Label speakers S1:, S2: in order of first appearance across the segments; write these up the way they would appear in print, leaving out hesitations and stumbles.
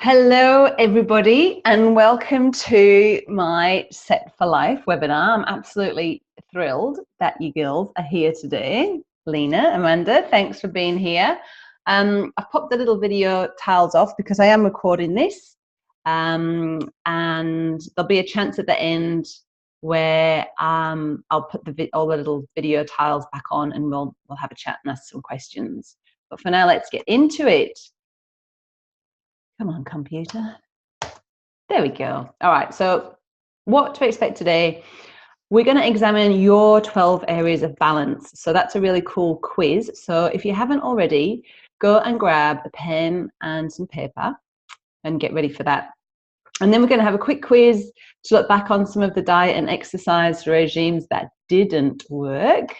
S1: Hello, everybody, and welcome to my Set for Life webinar. I'm absolutely thrilled that you girls are here today. Lena, Amanda, thanks for being here. I've popped the little video tiles off because I am recording this, and there'll be a chance at the end where I'll put all the little video tiles back on, and we'll have a chat and ask some questions. But for now, let's get into it. Come on, computer. There we go. All right, so what to expect today? We're going to examine your 12 areas of balance. So that's a really cool quiz. So if you haven't already, go and grab a pen and some paper and get ready for that. And then we're going to have a quick quiz to look back on some of the diet and exercise regimes that didn't work,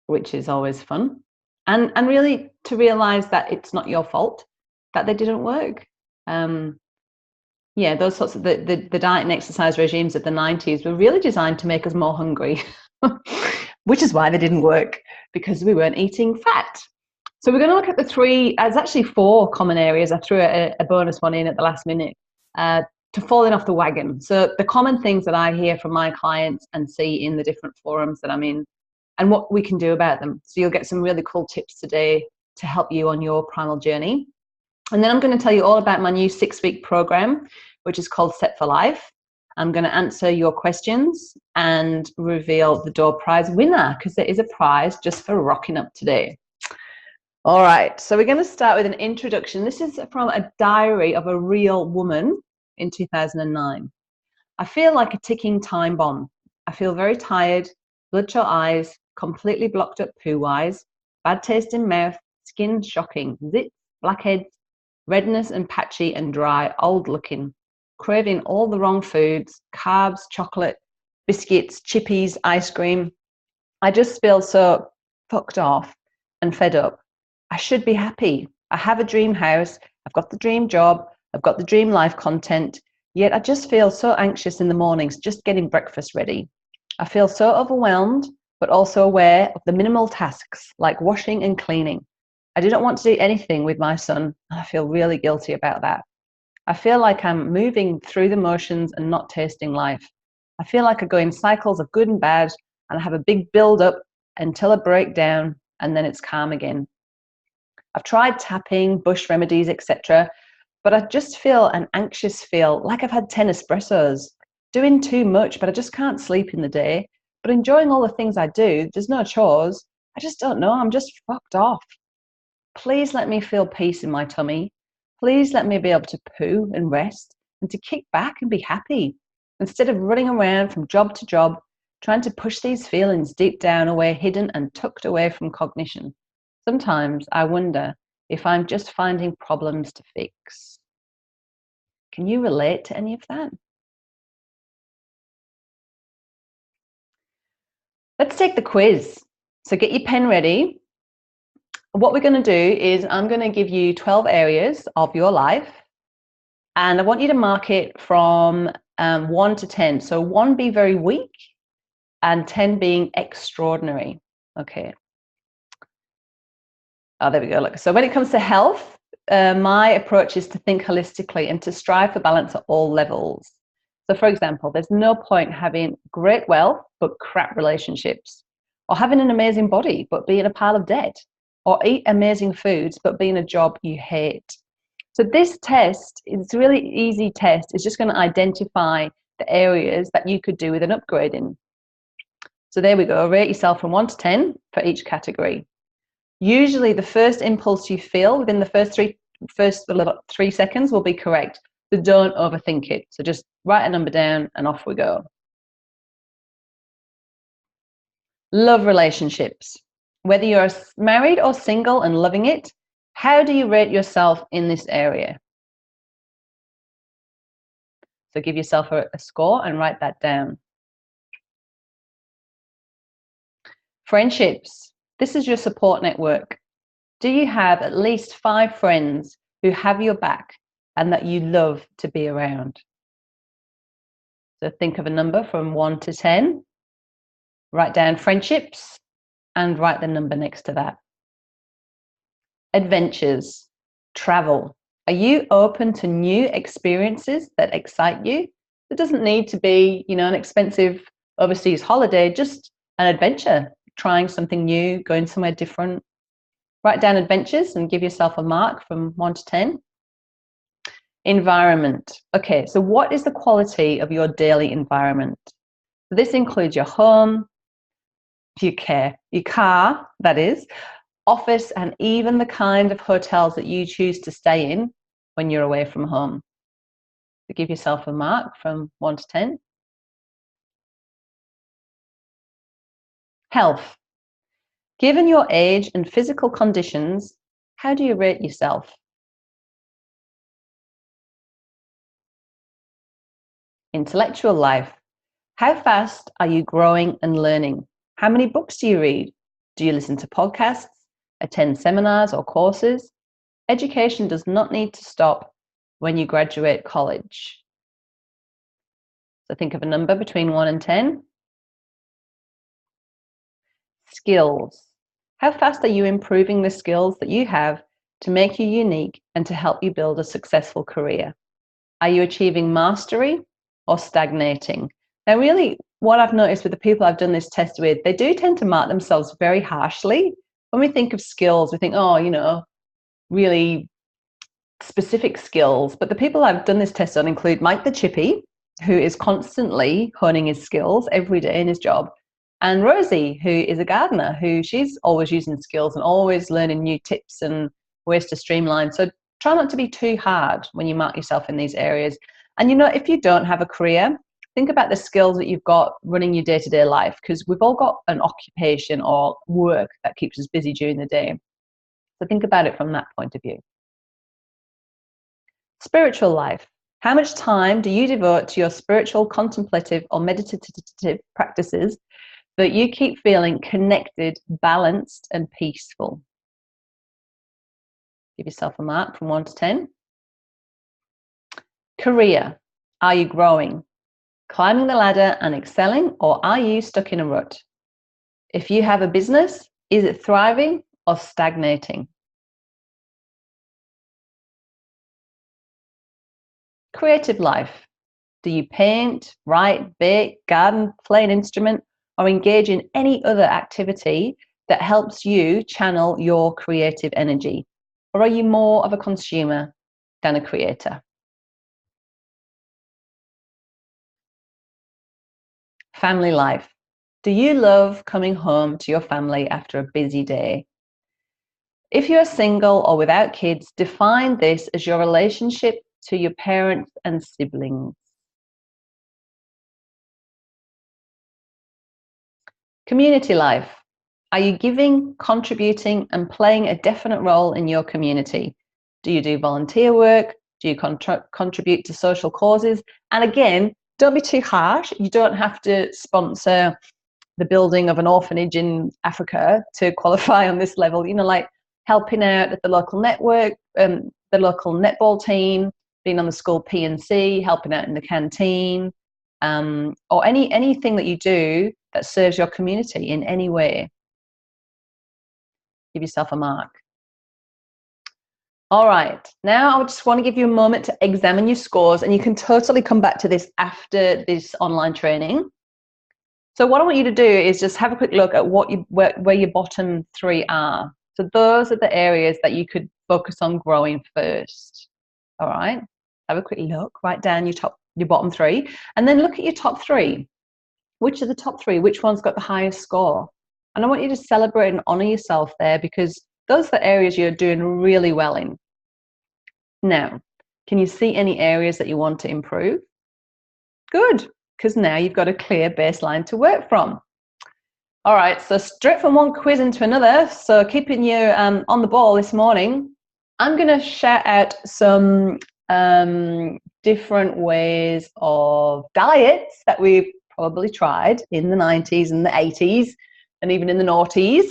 S1: which is always fun. And really to realize that it's not your fault that they didn't work. Yeah, those sorts of the diet and exercise regimes of the 90s were really designed to make us more hungry, which is why they didn't work, because we weren't eating fat. So we're going to look at the there's actually 4 common areas. I threw a bonus one in at the last minute to falling off the wagon. So the common things that I hear from my clients and see in the different forums that I'm in, and what we can do about them. So you'll get some really cool tips today to help you on your primal journey. And then I'm going to tell you all about my new 6-week program, which is called Set for Life. I'm going to answer your questions and reveal the door prize winner, because there is a prize just for rocking up today. All right, so we're going to start with an introduction. This is from a diary of a real woman in 2009. I feel like a ticking time bomb. I feel very tired, bloodshot eyes, completely blocked up poo-wise, bad taste in mouth, skin shocking, zits, blackheads, redness and patchy and dry, old looking, craving all the wrong foods, carbs, chocolate, biscuits, chippies, ice cream. I just feel so fucked off and fed up. I should be happy. I have a dream house. I've got the dream job. I've got the dream life content. Yet I just feel so anxious in the mornings just getting breakfast ready. I feel so overwhelmed, but also aware of the minimal tasks like washing and cleaning. I didn't want to do anything with my son. I feel really guilty about that. I feel like I'm moving through the motions and not tasting life. I feel like I go in cycles of good and bad, and I have a big build up until I break down, and then it's calm again. I've tried tapping, bush remedies, etc., but I just feel an anxious feel, like I've had 10 espressos, doing too much, but I just can't sleep in the day, but enjoying all the things I do. There's no chores. I just don't know. I'm just fucked off. Please let me feel peace in my tummy. Please let me be able to poo and rest and to kick back and be happy, instead of running around from job to job, trying to push these feelings deep down away, hidden and tucked away from cognition. Sometimes I wonder if I'm just finding problems to fix. Can you relate to any of that? Let's take the quiz. So get your pen ready. What we're going to do is I'm going to give you 12 areas of your life, and I want you to mark it from 1 to 10. So 1 being very weak and 10 being extraordinary. Okay. Oh, there we go. Look, so when it comes to health, my approach is to think holistically and to strive for balance at all levels. So for example, there's no point having great wealth but crap relationships, or having an amazing body but being a pile of debt, or eat amazing foods but being a job you hate. So this test is a really easy test. It's just going to identify the areas that you could do with an upgrade in. So there we go. Rate yourself from 1 to 10 for each category. Usually the first impulse you feel within the first three seconds will be correct. So don't overthink it. So just write a number down and off we go. Love relationships. Whether you're married or single and loving it, how do you rate yourself in this area? So give yourself a score and write that down. Friendships. This is your support network. Do you have at least 5 friends who have your back and that you love to be around? So think of a number from 1 to 10. Write down friendships and write the number next to that. Adventures. Travel. Are you open to new experiences that excite you? It doesn't need to be, an expensive overseas holiday, just an adventure, trying something new, going somewhere different. Write down adventures and give yourself a mark from 1 to 10. Environment. Okay, so what is the quality of your daily environment? This includes your home, your car, that is, office, and even the kind of hotels that you choose to stay in when you're away from home. So give yourself a mark from 1 to 10. Health. Given your age and physical conditions, how do you rate yourself? Intellectual life. How fast are you growing and learning? How many books do you read? Do you listen to podcasts, attend seminars or courses? Education does not need to stop when you graduate college. So think of a number between 1 and 10. Skills. How fast are you improving the skills that you have to make you unique and to help you build a successful career? Are you achieving mastery or stagnating? Now, really, what I've noticed with the people I've done this test with, they do tend to mark themselves very harshly. When we think of skills, we think, really specific skills. But the people I've done this test on include Mike the Chippy, who is constantly honing his skills every day in his job, and Rosie, who is a gardener, who she's always using skills and always learning new tips and ways to streamline. So try not to be too hard when you mark yourself in these areas. And if you don't have a career, think about the skills that you've got running your day-to-day life, because we've all got an occupation or work that keeps us busy during the day. So think about it from that point of view. Spiritual life. How much time do you devote to your spiritual, contemplative, or meditative practices that you keep feeling connected, balanced, and peaceful? Give yourself a mark from 1 to 10. Career. Are you growing, climbing the ladder and excelling, or are you stuck in a rut? If you have a business, is it thriving or stagnating? Creative life. Do you paint, write, bake, garden, play an instrument, or engage in any other activity that helps you channel your creative energy? Or are you more of a consumer than a creator? Family life. Do you love coming home to your family after a busy day? If you're single or without kids, define this as your relationship to your parents and siblings. Community life. Are you giving, contributing, and playing a definite role in your community? Do you do volunteer work? Do you contribute to social causes? And again, don't be too harsh. You don't have to sponsor the building of an orphanage in Africa to qualify on this level. Like helping out at the local network, the local netball team, being on the school P&C, helping out in the canteen, or anything that you do that serves your community in any way. Give yourself a mark. All right, now I just want to give you a moment to examine your scores, and you can totally come back to this after this online training. So what I want you to do is just have a quick look at where your bottom 3 are. So those are the areas that you could focus on growing first. All right, have a quick look, write down your bottom 3, and then look at your top 3. Which are the top 3? Which one's got the highest score? And I want you to celebrate and honor yourself there, because those are the areas you're doing really well in. Now, can you see any areas that you want to improve? Good, because now you've got a clear baseline to work from. All right, so straight from one quiz into another. So keeping you on the ball this morning, I'm going to shout out some different ways of diets that we've probably tried in the 90s and the 80s and even in the noughties.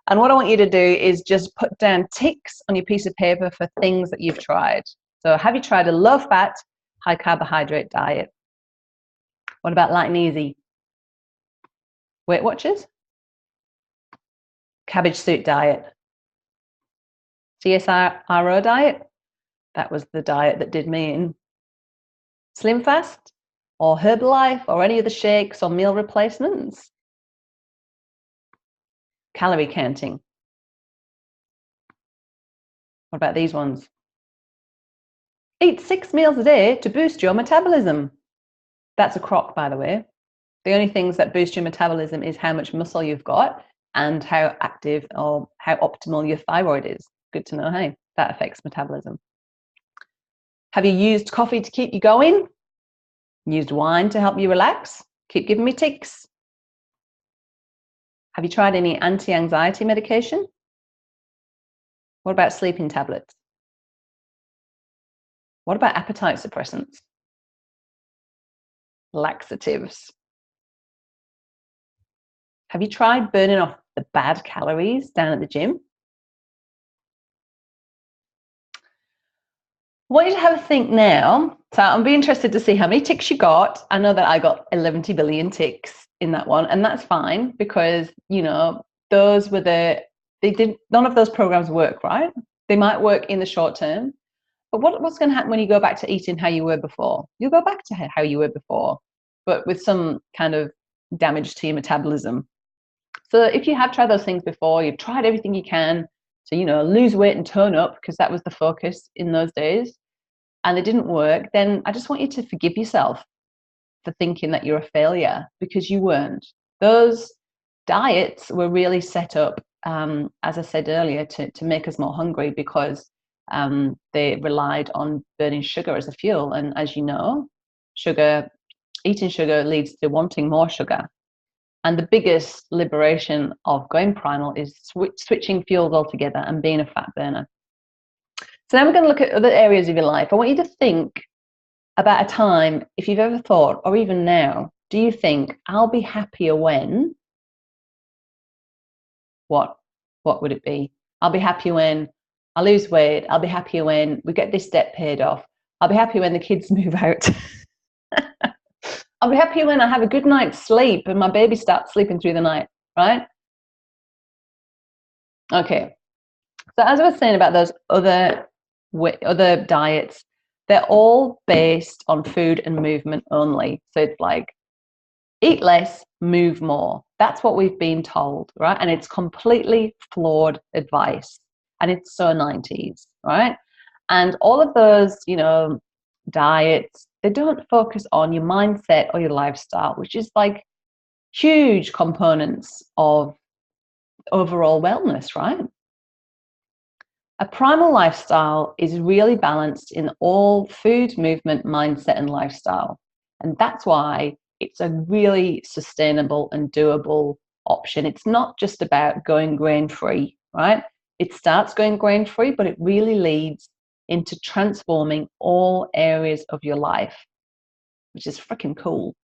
S1: And what I want you to do is just put down ticks on your piece of paper for things that you've tried. So have you tried a low-fat, high-carbohydrate diet? What about light and easy? Weight Watchers? Cabbage soup diet? CSIRO diet, that was the diet that did me in. Slim Fast or Herbalife or any of the shakes or meal replacements. Calorie counting. What about these ones? Eat 6 meals a day to boost your metabolism. That's a crock, by the way. The only things that boost your metabolism is how much muscle you've got and how active or how optimal your thyroid is. Good to know, hey, that affects metabolism. Have you used coffee to keep you going? Used wine to help you relax? Keep giving me tics. Have you tried any anti-anxiety medication? What about sleeping tablets? What about appetite suppressants? Laxatives? Have you tried burning off the bad calories down at the gym? I want you to have a think now. So I'll be interested to see how many ticks you got. I know that I got 11 billion ticks in that one, and that's fine because, you know, those were none of those programs work, right? They might work in the short term, but what's going to happen when you go back to eating how you were before? You'll go back to how you were before, but with some kind of damage to your metabolism. So if you have tried those things before, you've tried everything you can to, you know, lose weight and tone up, because that was the focus in those days, and it didn't work, then I just want you to forgive yourself for thinking that you're a failure, because you weren't. Those diets were really set up, as I said earlier, to make us more hungry, because they relied on burning sugar as a fuel. And as you know, eating sugar leads to wanting more sugar. And the biggest liberation of going primal is switching fuels altogether and being a fat burner. So now we're going to look at other areas of your life. I want you to think about a time, if you've ever thought, or even now, do you think, I'll be happier when? What would it be? I'll be happier when I lose weight. I'll be happier when we get this debt paid off. I'll be happier when the kids move out. I'll be happier when I have a good night's sleep and my baby starts sleeping through the night, right? Okay. So as I was saying about those other diets, they're all based on food and movement only. So it's like, eat less, move more. That's what we've been told, right? And it's completely flawed advice. And it's so 90s, right? And all of those, you know, diets, they don't focus on your mindset or your lifestyle, which is like huge components of overall wellness, right? A primal lifestyle is really balanced in all food, movement, mindset, and lifestyle. And that's why it's a really sustainable and doable option. It's not just about going grain-free, right? It starts going grain-free, but it really leads into transforming all areas of your life, which is freaking cool.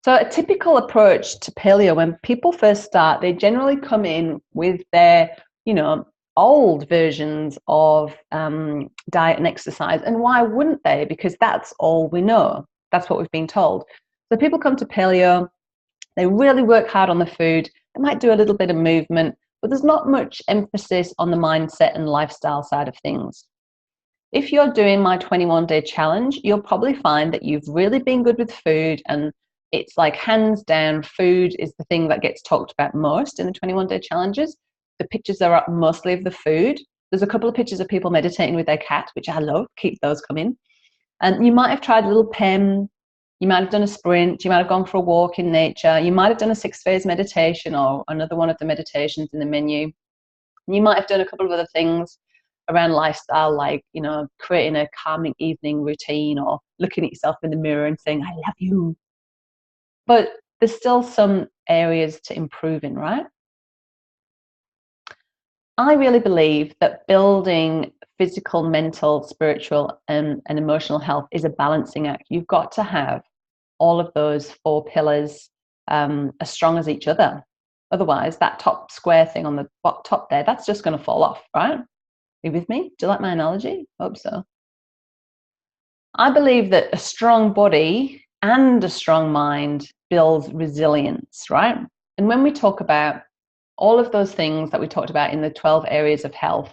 S1: So a typical approach to paleo, when people first start, they generally come in with their, you know, old versions of diet and exercise. And why wouldn't they? Because that's all we know. That's what we've been told. So people come to paleo, they really work hard on the food, they might do a little bit of movement, but there's not much emphasis on the mindset and lifestyle side of things. If you're doing my 21-day challenge, you'll probably find that you've really been good with food, and it's like hands down, food is the thing that gets talked about most in the 21-day challenges. The pictures are up mostly of the food. There's a couple of pictures of people meditating with their cat, which I love. Keep those coming. And you might have tried a little pen. You might have done a sprint. You might have gone for a walk in nature. You might have done a 6-phase meditation or another one of the meditations in the menu. You might have done a couple of other things around lifestyle, like, you know, creating a calming evening routine or looking at yourself in the mirror and saying, I love you. But there's still some areas to improve in, right? I really believe that building physical, mental, spiritual, and emotional health is a balancing act. You've got to have all of those 4 pillars as strong as each other. Otherwise, that top square thing on the top there, that's just going to fall off, right? Are you with me? Do you like my analogy? Hope so. I believe that a strong body and a strong mind builds resilience, right? And when we talk about all of those things that we talked about in the 12 areas of health,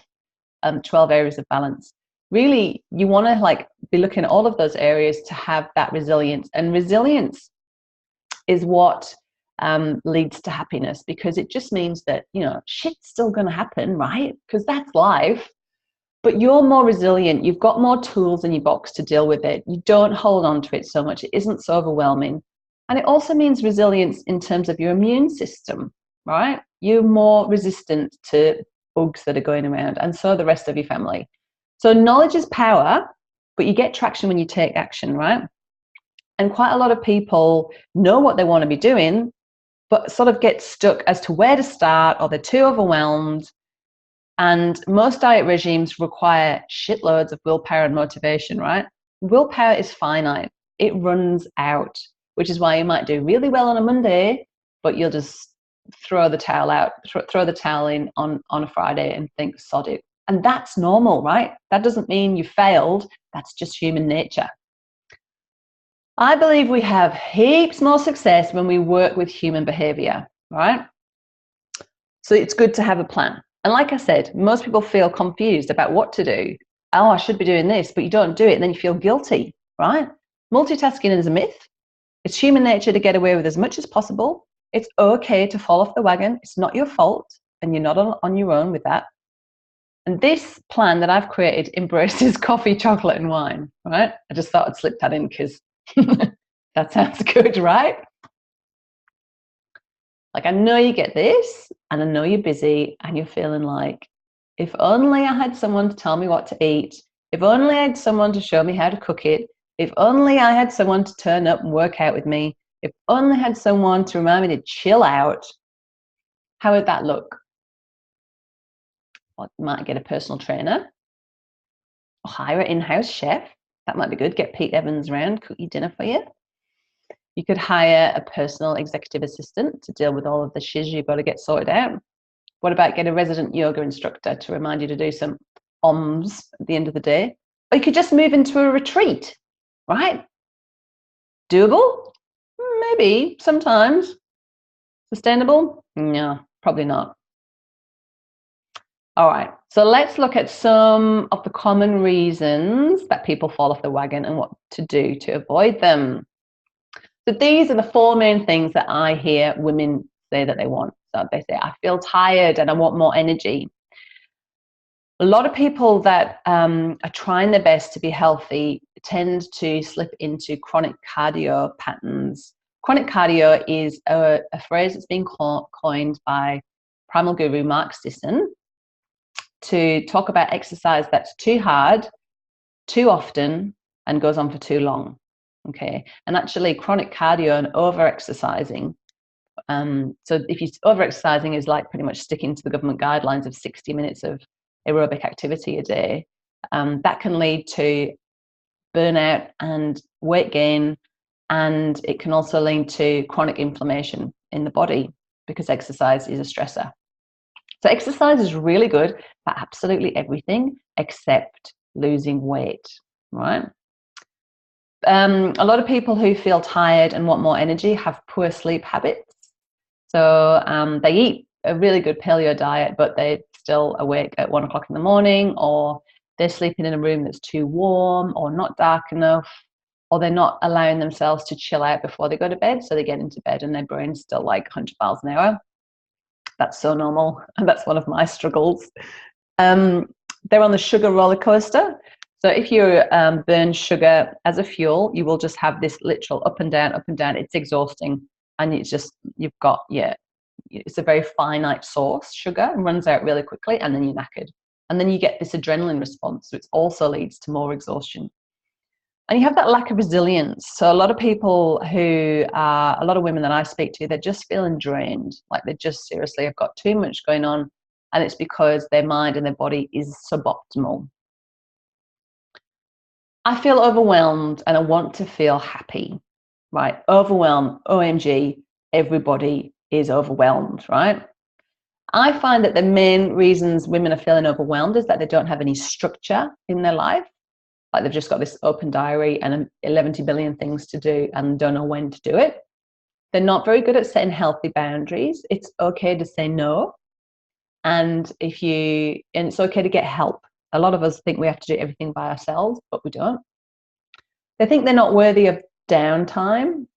S1: 12 areas of balance. Really, you want to like be looking at all of those areas to have that resilience. And resilience is what leads to happiness, because it just means that, you know, shit's still going to happen, right? Because that's life. But you're more resilient. You've got more tools in your box to deal with it. You don't hold on to it so much. It isn't so overwhelming. And it also means resilience in terms of your immune system, right? You're more resistant to bugs that are going around, and so the rest of your family. So knowledge is power, but you get traction when you take action, right? And quite a lot of people know what they want to be doing, but sort of get stuck as to where to start, or they're too overwhelmed. And most diet regimes require shitloads of willpower and motivation, right? Willpower is finite. It runs out, which is why you might do really well on a Monday, but you'll just throw the towel out, throw the towel in on a Friday and think, sod it. And that's normal, right? That doesn't mean you failed. That's just human nature. I believe we have heaps more success when we work with human behavior, right? So it's good to have a plan. And like I said, most people feel confused about what to do. Oh, I should be doing this, but you don't do it, and then you feel guilty, right? Multitasking is a myth. It's human nature to get away with as much as possible. It's okay to fall off the wagon. It's not your fault, and you're not on your own with that. And this plan that I've created embraces coffee, chocolate, and wine, right? I just thought I'd slip that in because that sounds good, right? Like, I know you get this, and I know you're busy, and you're feeling like, if only I had someone to tell me what to eat, if only I had someone to show me how to cook it, if only I had someone to turn up and work out with me, if only I had someone to remind me to chill out. How would that look? Well, you might get a personal trainer, or hire an in-house chef. That might be good. Get Pete Evans around, cook your dinner for you. You could hire a personal executive assistant to deal with all of the shiz you've got to get sorted out. What about get a resident yoga instructor to remind you to do some OMs at the end of the day? Or you could just move into a retreat, right? Doable? Maybe, sometimes. Sustainable? No, probably not. All right, so let's look at some of the common reasons that people fall off the wagon and what to do to avoid them. So these are the 4 main things that I hear women say that they want. So they say, I feel tired and I want more energy. A lot of people that are trying their best to be healthy tend to slip into chronic cardio patterns. Chronic cardio is a phrase that's been coined by Primal guru Mark Sisson to talk about exercise that's too hard, too often, and goes on for too long. Okay, and actually chronic cardio and over-exercising, so if you over-exercising is like pretty much sticking to the government guidelines of 60 minutes of aerobic activity a day, that can lead to burnout and weight gain, and it can also lead to chronic inflammation in the body because exercise is a stressor. So exercise is really good for absolutely everything except losing weight, right? A lot of people who feel tired and want more energy have poor sleep habits. So they eat a really good paleo diet, but they're still awake at 1 o'clock in the morning, or they're sleeping in a room that's too warm or not dark enough, or they're not allowing themselves to chill out before they go to bed. So they get into bed and their brain's still like 100 miles an hour. That's so normal. And that's one of my struggles. They're on the sugar roller coaster. So if you burn sugar as a fuel, you will just have this literal up and down, up and down. It's exhausting. And it's just, you've got, it's a very finite source, sugar, and runs out really quickly, and then you're knackered. And then you get this adrenaline response, which also leads to more exhaustion. And you have that lack of resilience. So a lot of people a lot of women that I speak to, they're just feeling drained. Like they just seriously have got too much going on. And it's because their mind and their body is suboptimal. I feel overwhelmed and I want to feel happy, right? Overwhelmed, OMG, everybody is overwhelmed, right? I find that the main reasons women are feeling overwhelmed is that they don't have any structure in their life. Like they've just got this open diary and 11 billion things to do and don't know when to do it. They're not very good at setting healthy boundaries. It's okay to say no. And it's okay to get help. A lot of us think we have to do everything by ourselves, but we don't. They think they're not worthy of downtime.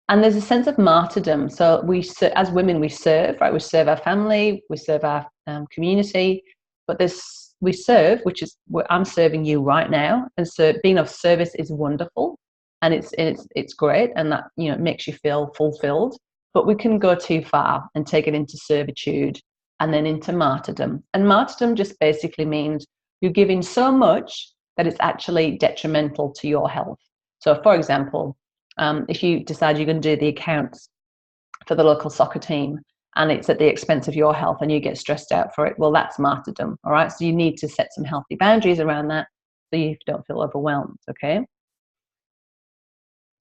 S1: And there's a sense of martyrdom. So as women, we serve, right? We serve our family, we serve our community, but we serve, which is I'm serving you right now. And so being of service is wonderful, and it's great, and that, you know, it makes you feel fulfilled. But we can go too far and take it into servitude and then into martyrdom. And martyrdom just basically means you're giving so much that it's actually detrimental to your health. So, for example, if you decide you're going to do the accounts for the local soccer team and it's at the expense of your health and you get stressed out for it, well, that's martyrdom, all right? So you need to set some healthy boundaries around that so you don't feel overwhelmed, okay?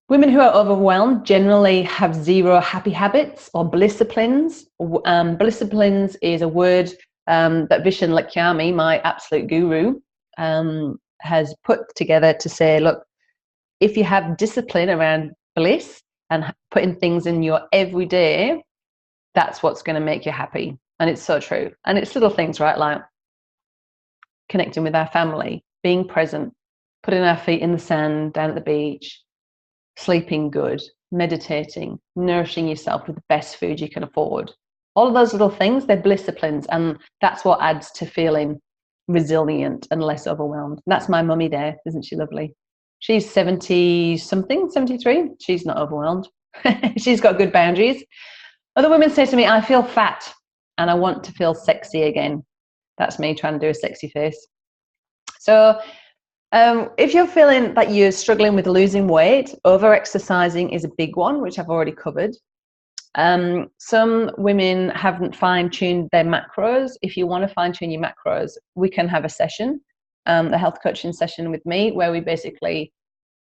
S1: Women who are overwhelmed generally have zero happy habits or blissciplines. Blissciplines is a word that Vishen Lackiami, my absolute guru, has put together to say, look, if you have discipline around bliss and putting things in your everyday, that's what's going to make you happy. And it's so true. And it's little things, right? Like connecting with our family, being present, putting our feet in the sand down at the beach, sleeping good, meditating, nourishing yourself with the best food you can afford. All of those little things, they're blissciplines. And that's what adds to feeling resilient and less overwhelmed. And that's my mummy there. Isn't she lovely? She's 70 something, 73. She's not overwhelmed. She's got good boundaries. Other women say to me, I feel fat and I want to feel sexy again. That's me trying to do a sexy face. So if you're feeling that you're struggling with losing weight, over-exercising is a big one, which I've already covered. Some women haven't fine-tuned their macros. If you want to fine-tune your macros, we can have a session, the health coaching session with me, where we basically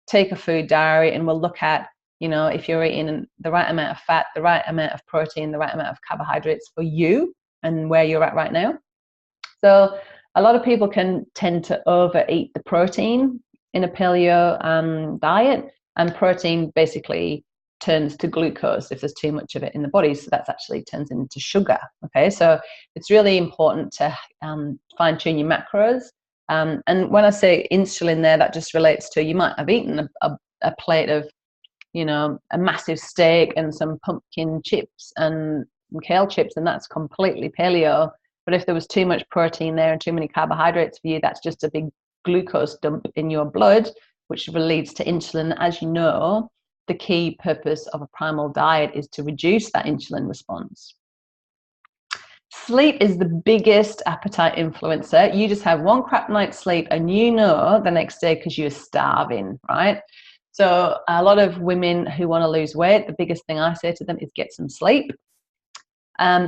S1: take a food diary and we'll look at, you know, if you're eating the right amount of fat, the right amount of protein, the right amount of carbohydrates for you and where you're at right now. So a lot of people can tend to overeat the protein in a paleo diet, and protein basically turns to glucose if there's too much of it in the body. So that's actually turns into sugar. Okay, so it's really important to fine tune your macros. And when I say insulin there, that just relates to you might have eaten a plate of, you know, a massive steak and some pumpkin chips and some kale chips, and that's completely paleo. But if there was too much protein there and too many carbohydrates for you, that's just a big glucose dump in your blood, which leads to insulin. As you know, the key purpose of a primal diet is to reduce that insulin response. Sleep is the biggest appetite influencer. You just have one crap night's sleep and you know the next day because you're starving, right? So a lot of women who want to lose weight, the biggest thing I say to them is get some sleep.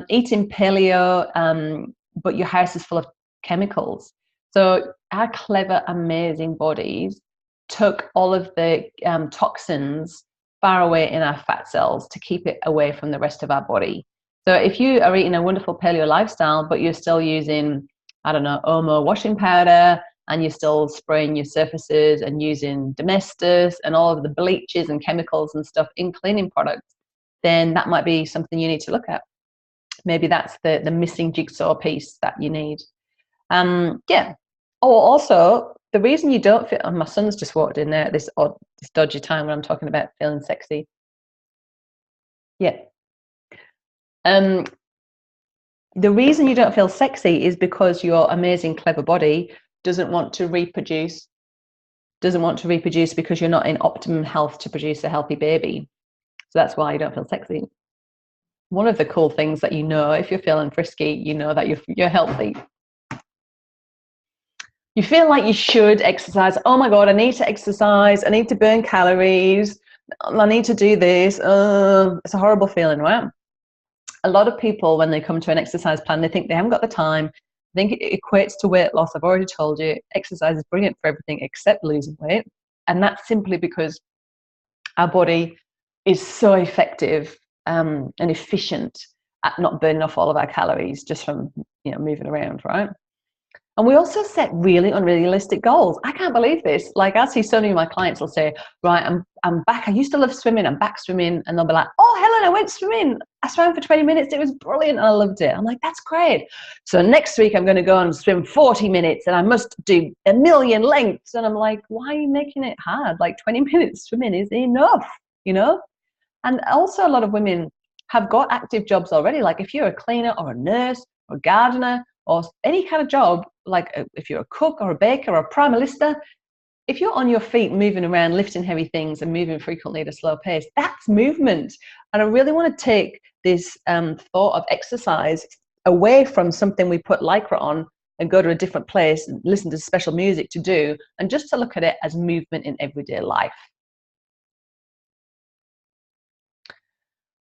S1: Eating paleo, but your house is full of chemicals. So our clever, amazing bodies took all of the toxins far away in our fat cells to keep it away from the rest of our body. So if you are eating a wonderful paleo lifestyle, but you're still using, I don't know, Omo washing powder, and you're still spraying your surfaces and using Domestos and all of the bleaches and chemicals and stuff in cleaning products, then that might be something you need to look at. Maybe that's the missing jigsaw piece that you need. Yeah. Oh, also, the reason you don't feel, my son's just walked in there at this dodgy time when I'm talking about feeling sexy. Yeah. The reason you don't feel sexy is because your amazing, clever body doesn't want to reproduce because you're not in optimum health to produce a healthy baby. So that's why you don't feel sexy. One of the cool things that you know, if you're feeling frisky, you know that you're healthy. You feel like you should exercise. Oh my God, I need to exercise. I need to burn calories. I need to do this. It's a horrible feeling, right? A lot of people, when they come to an exercise plan, they think they haven't got the time. I think it equates to weight loss. I've already told you, exercise is brilliant for everything except losing weight. And that's simply because our body is so effective and efficient at not burning off all of our calories just from, you know, moving around, right? And we also set really unrealistic goals. I can't believe this. Like, I see so many of my clients will say, right, I'm back. I used to love swimming. I'm back swimming. And they'll be like, oh, Helen, I went swimming. I swam for 20 minutes. It was brilliant. And I loved it. I'm like, that's great. So next week I'm going to go and swim 40 minutes and I must do 1,000,000 lengths. And I'm like, why are you making it hard? Like 20 minutes swimming is enough, you know? And also a lot of women have got active jobs already. Like if you're a cleaner or a nurse or a gardener or any kind of job, like if you're a cook or a baker or a primalista, if you're on your feet moving around, lifting heavy things and moving frequently at a slow pace, that's movement. And I really want to take this thought of exercise away from something we put lycra on and go to a different place and listen to special music to do, and just to look at it as movement in everyday life.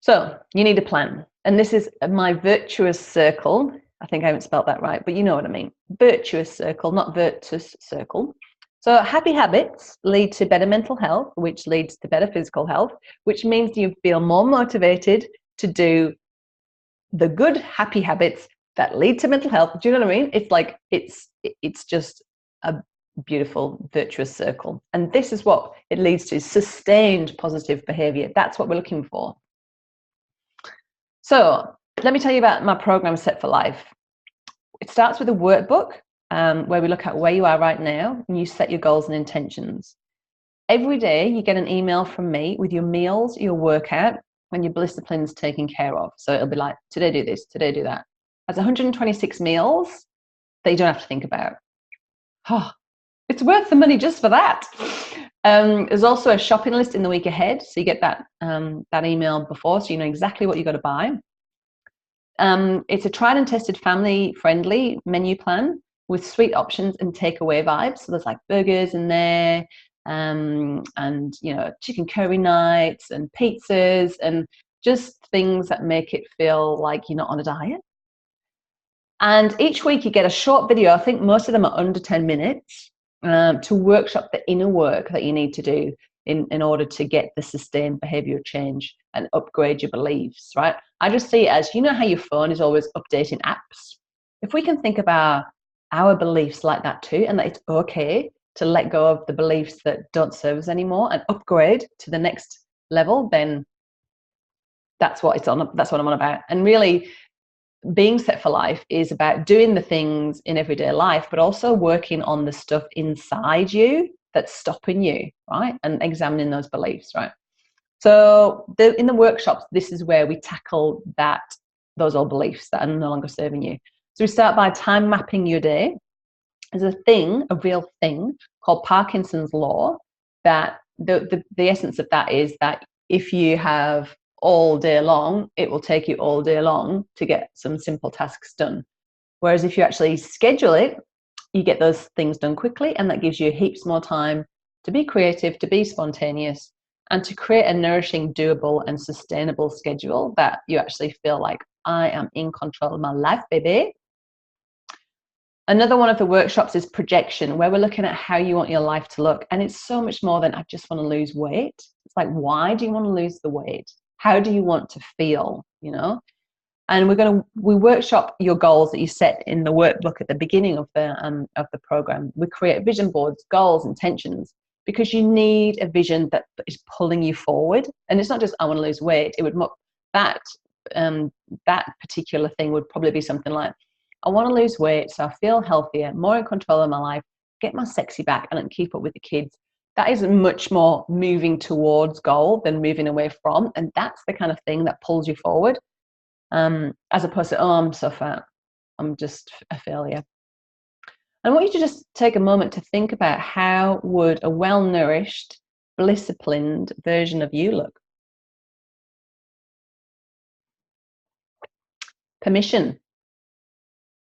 S1: So you need a plan. And this is my virtuous circle. I think I haven't spelled that right, but you know what I mean. Virtuous circle, not virtus circle. So happy habits lead to better mental health, which leads to better physical health, which means you feel more motivated to do the good, happy habits that lead to mental health. Do you know what I mean? It's like, it's just a beautiful virtuous circle. And this is what it leads to: sustained positive behavior. That's what we're looking for. So let me tell you about my program, Set for Life. It starts with a workbook where we look at where you are right now and you set your goals and intentions. Every day you get an email from me with your meals, your workout, and your disciplines taken care of. So it'll be like, today do this, today do that. That's 126 meals that you don't have to think about. Oh, it's worth the money just for that. There's also a shopping list in the week ahead. So you get that email before, so you know exactly what you've got to buy. It's a tried and tested family-friendly menu plan with sweet options and takeaway vibes. So there's like burgers in there, and you know, chicken curry nights and pizzas and just things that make it feel like you're not on a diet. And each week you get a short video. I think most of them are under 10 minutes to workshop the inner work that you need to do in order to get the sustained behavioral change and upgrade your beliefs, right? I just see it as, you know how your phone is always updating apps? If we can think about our beliefs like that too, and that it's okay to let go of the beliefs that don't serve us anymore and upgrade to the next level, then that's what it's on. That's what I'm on about. And really, being set for life is about doing the things in everyday life, but also working on the stuff inside you that's stopping you, right? And examining those beliefs, right? So in the workshops, this is where we tackle those old beliefs that are no longer serving you. So we start by time mapping your day. There's a real thing called Parkinson's law, that the essence of that is that if you have all day long, it will take you all day long to get some simple tasks done. Whereas if you actually schedule it, you get those things done quickly, and that gives you heaps more time to be creative, to be spontaneous, and to create a nourishing, doable, and sustainable schedule that you actually feel like, I am in control of my life, baby. Another one of the workshops is projection, where we're looking at how you want your life to look. And it's so much more than I just want to lose weight. It's like, why do you want to lose the weight? How do you want to feel, you know? And we workshop your goals that you set in the workbook at the beginning of the program. We create vision boards, goals, intentions, because you need a vision that is pulling you forward. And it's not just, I want to lose weight. It would that particular thing would probably be something like, I want to lose weight so I feel healthier, more in control of my life, get my sexy back, and keep up with the kids. That is much more moving towards goal than moving away from. And that's the kind of thing that pulls you forward, as opposed to, oh, I'm so fat, I'm just a failure. I want you to just take a moment to think about, how would a well-nourished, disciplined version of you look? Permission.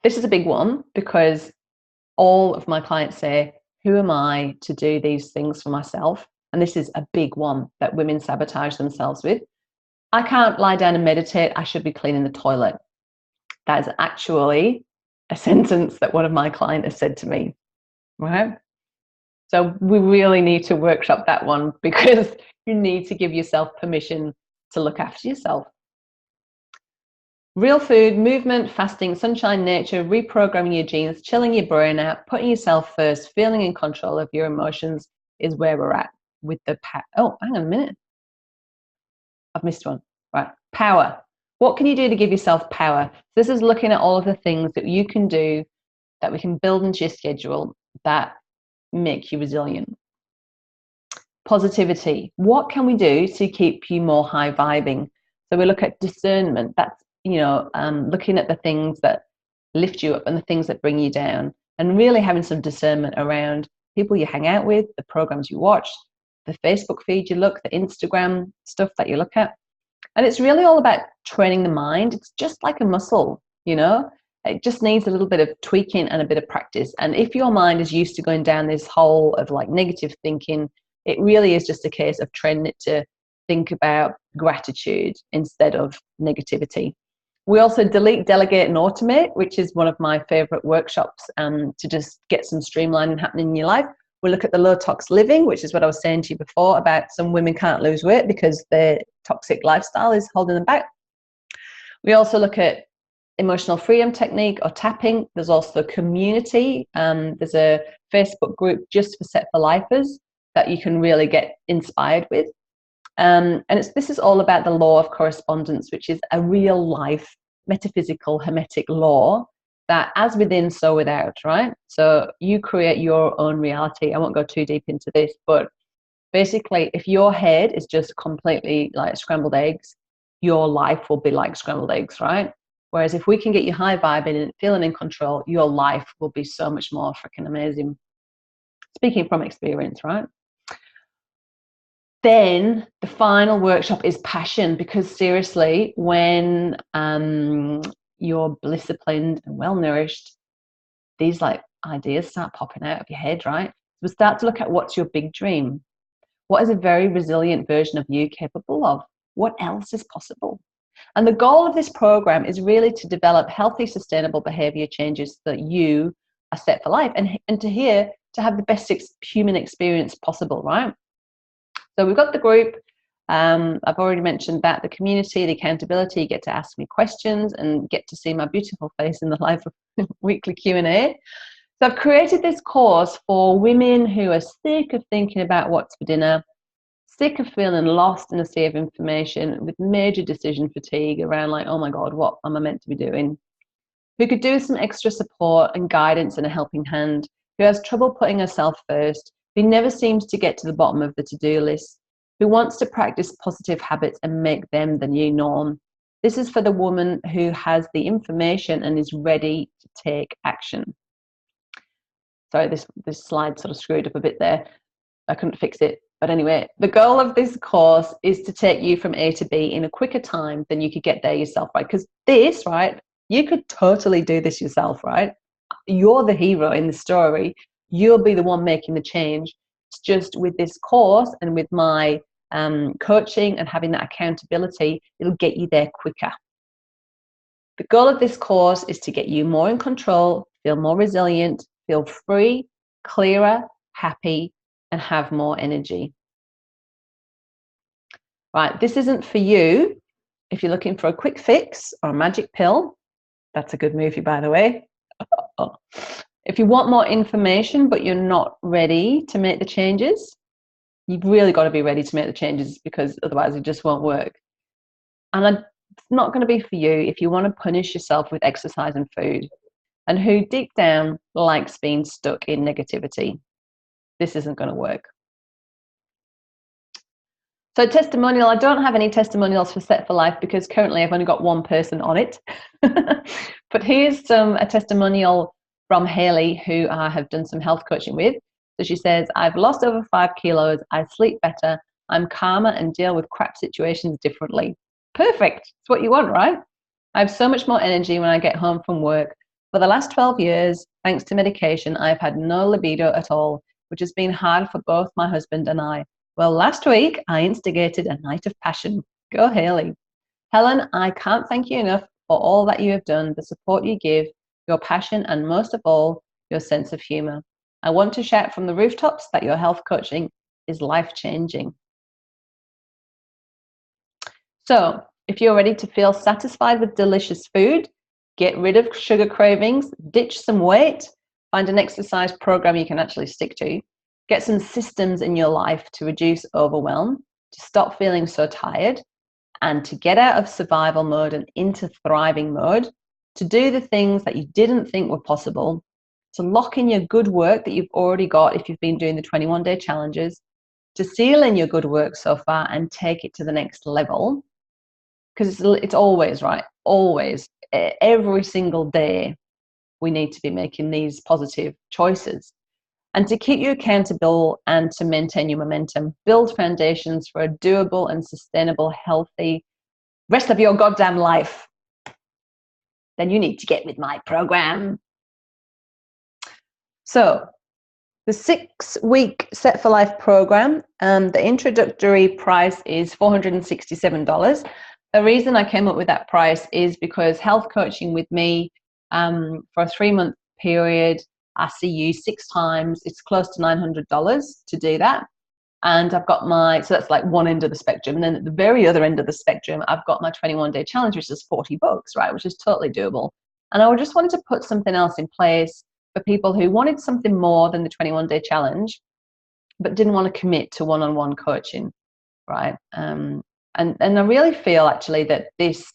S1: This is a big one, because all of my clients say, who am I to do these things for myself? And this is a big one that women sabotage themselves with. I can't lie down and meditate, I should be cleaning the toilet. That is actually a sentence that one of my clients has said to me, right? So we really need to workshop that one, because you need to give yourself permission to look after yourself. Real food, movement, fasting, sunshine, nature, reprogramming your genes, chilling your brain out, putting yourself first, feeling in control of your emotions is where we're at with the oh, hang on a minute. I've missed one. Right. Power. What can you do to give yourself power? This is looking at all of the things that you can do that we can build into your schedule that make you resilient. Positivity. What can we do to keep you more high vibing? So we look at discernment. That's, looking at the things that lift you up and the things that bring you down, and really having some discernment around people you hang out with, the programs you watch, the Facebook feed you look, the Instagram stuff that you look at. And it's really all about training the mind. It's just like a muscle, it just needs a little bit of tweaking and a bit of practice. And if your mind is used to going down this hole of like negative thinking, it really is just a case of training it to think about gratitude instead of negativity. We also delete, delegate, and automate, which is one of my favorite workshops to just get some streamlining happening in your life. We look at the low tox living, which is what I was saying to you before about some women can't lose weight because their toxic lifestyle is holding them back. We also look at emotional freedom technique or tapping. There's also community. There's a Facebook group just for Set for Lifers that you can really get inspired with. And this is all about the law of correspondence, which is a real life metaphysical hermetic law that as within, so without, right? So you create your own reality. I won't go too deep into this, but basically if your head is just completely like scrambled eggs, your life will be like scrambled eggs, right? Whereas if we can get you high vibing and feeling in control, your life will be so much more freaking amazing. Speaking from experience, right? Then the final workshop is passion, because seriously, when you're disciplined and well nourished, these like ideas start popping out of your head, right? So start to look at what's your big dream. What is a very resilient version of you capable of? What else is possible? And the goal of this program is really to develop healthy, sustainable behavior changes so that you are set for life and to have the best human experience possible, right? So we've got the group. I've already mentioned that, the community, the accountability, you get to ask me questions and get to see my beautiful face in the live weekly Q&A. So I've created this course for women who are sick of thinking about what's for dinner, sick of feeling lost in a sea of information with major decision fatigue around like, oh my God, what am I meant to be doing? Who could do some extra support and guidance and a helping hand, who has trouble putting herself first, who never seems to get to the bottom of the to-do list, who wants to practice positive habits and make them the new norm. This is for the woman who has the information and is ready to take action. Sorry, this slide sort of screwed up a bit there. I couldn't fix it. But anyway, the goal of this course is to take you from A to B in a quicker time than you could get there yourself, right? Because this, right, you could totally do this yourself, right? You're the hero in the story. You'll be the one making the change. It's just with this course and with my coaching and having that accountability, it'll get you there quicker. The goal of this course is to get you more in control, feel more resilient, feel free, clearer, happy, and have more energy. Right, this isn't for you if you're looking for a quick fix or a magic pill. That's a good movie, by the way. If you want more information but you're not ready to make the changes, you've really got to be ready to make the changes, because otherwise it just won't work. And it's not going to be for you if you want to punish yourself with exercise and food, and who deep down likes being stuck in negativity. This isn't going to work. So testimonial, I don't have any testimonials for Set for Life because currently I've only got one person on it. But here's a testimonial from Haley, who I have done some health coaching with. So she says, I've lost over 5 kilos, I sleep better, I'm calmer and deal with crap situations differently. Perfect, it's what you want, right? I have so much more energy when I get home from work. For the last 12 years, thanks to medication, I've had no libido at all, which has been hard for both my husband and I. Well, last week, I instigated a night of passion. Go, Haley. Helen, I can't thank you enough for all that you have done, the support you give, your passion, and most of all, your sense of humor. I want to shout from the rooftops that your health coaching is life-changing. So If you're ready to feel satisfied with delicious food, get rid of sugar cravings, ditch some weight, find an exercise program you can actually stick to, get some systems in your life to reduce overwhelm, to stop feeling so tired, and to get out of survival mode and into thriving mode, to do the things that you didn't think were possible, to lock in your good work that you've already got if you've been doing the 21-day challenges, to seal in your good work so far and take it to the next level. Because it's always, right, always, every single day, we need to be making these positive choices. And to keep you accountable and to maintain your momentum, build foundations for a doable and sustainable, healthy rest of your goddamn life, then you need to get with my program. So the 6-week Set for Life program, the introductory price is $467. The reason I came up with that price is because health coaching with me for a 3-month period, I see you 6 times. It's close to $900 to do that. And I've got so that's like one end of the spectrum. And then at the very other end of the spectrum, I've got my 21-day challenge, which is $40, right? Which is totally doable. And I just wanted to put something else in place for people who wanted something more than the 21-day challenge, but didn't want to commit to one-on-one coaching, right? And I really feel actually that this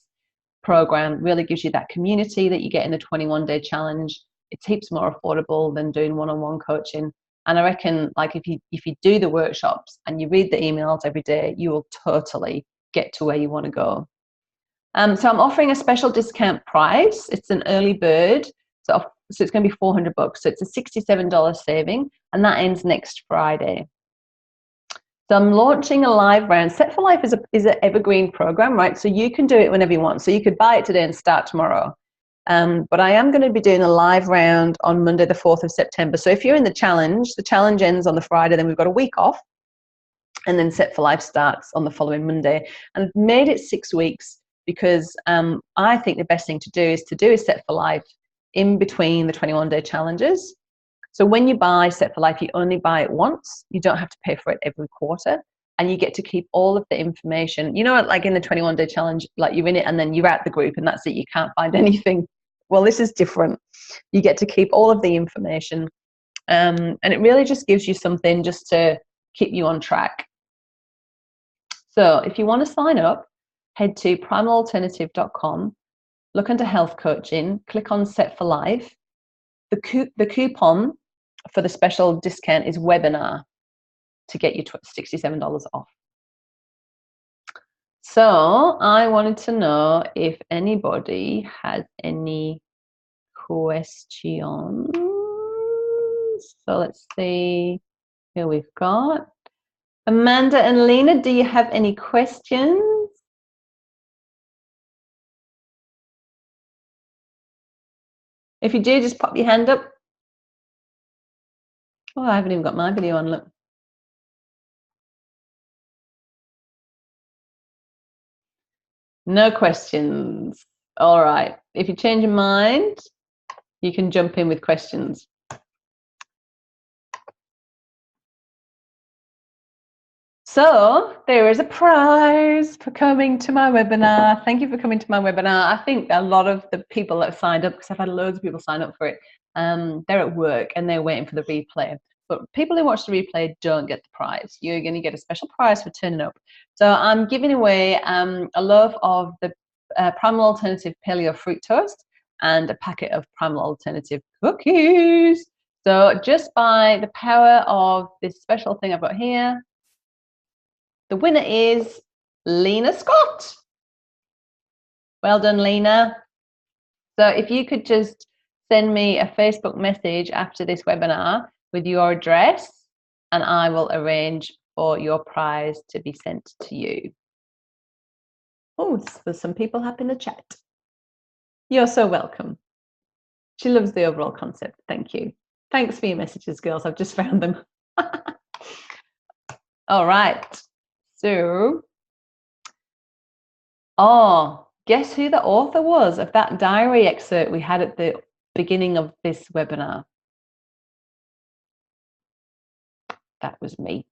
S1: program really gives you that community that you get in the 21-day challenge. It's heaps more affordable than doing one-on-one coaching. And I reckon, like, if you do the workshops and you read the emails every day, you will totally get to where you want to go. So I'm offering a special discount price. It's an early bird, so it's going to be $400. So it's a $67 saving, and that ends next Friday. So I'm launching a live round. Set for Life is an evergreen program, right? So you can do it whenever you want. So you could buy it today and start tomorrow. But I am going to be doing a live round on Monday, the 4th of September. So if you're in the challenge ends on the Friday, then we've got a week off. And then Set for Life starts on the following Monday. And I've made it 6 weeks because I think the best thing to do is a Set for Life in between the 21-day challenges. So when you buy Set for Life, you only buy it once. You don't have to pay for it every quarter. And you get to keep all of the information. You know, like in the 21-day challenge, like you're in it and then you're out the group and that's it. You can't find anything. Well, this is different. You get to keep all of the information. And it really just gives you something just to keep you on track. So if you want to sign up, head to primalalternative.com, look under health coaching, click on Set for Life. The coupon for the special discount is webinar to get you $67 off. So I wanted to know if anybody has any questions. So let's see who we've got. Amanda and Lena, do you have any questions? If you do, just pop your hand up. Oh, I haven't even got my video on, look. No questions. All right. If you change your mind, you can jump in with questions. So there is a prize for coming to my webinar. Thank you for coming to my webinar. I think a lot of the people that have signed up, because I've had loads of people sign up for it, they're at work and they're waiting for the replay. But people who watch the replay don't get the prize. You're going to get a special prize for turning up. So I'm giving away a loaf of the Primal Alternative Paleo Fruit Toast and a packet of Primal Alternative cookies. So just by the power of this special thing I've got here, the winner is Lena Scott. Well done, Lena. So if you could just send me a Facebook message after this webinar with your address, and I will arrange for your prize to be sent to you. Oh, there's some people happy in the chat. You're so welcome. She loves the overall concept. Thank you. Thanks for your messages, girls. I've just found them. All right. So, guess who the author was of that diary excerpt we had at the beginning of this webinar? That was me.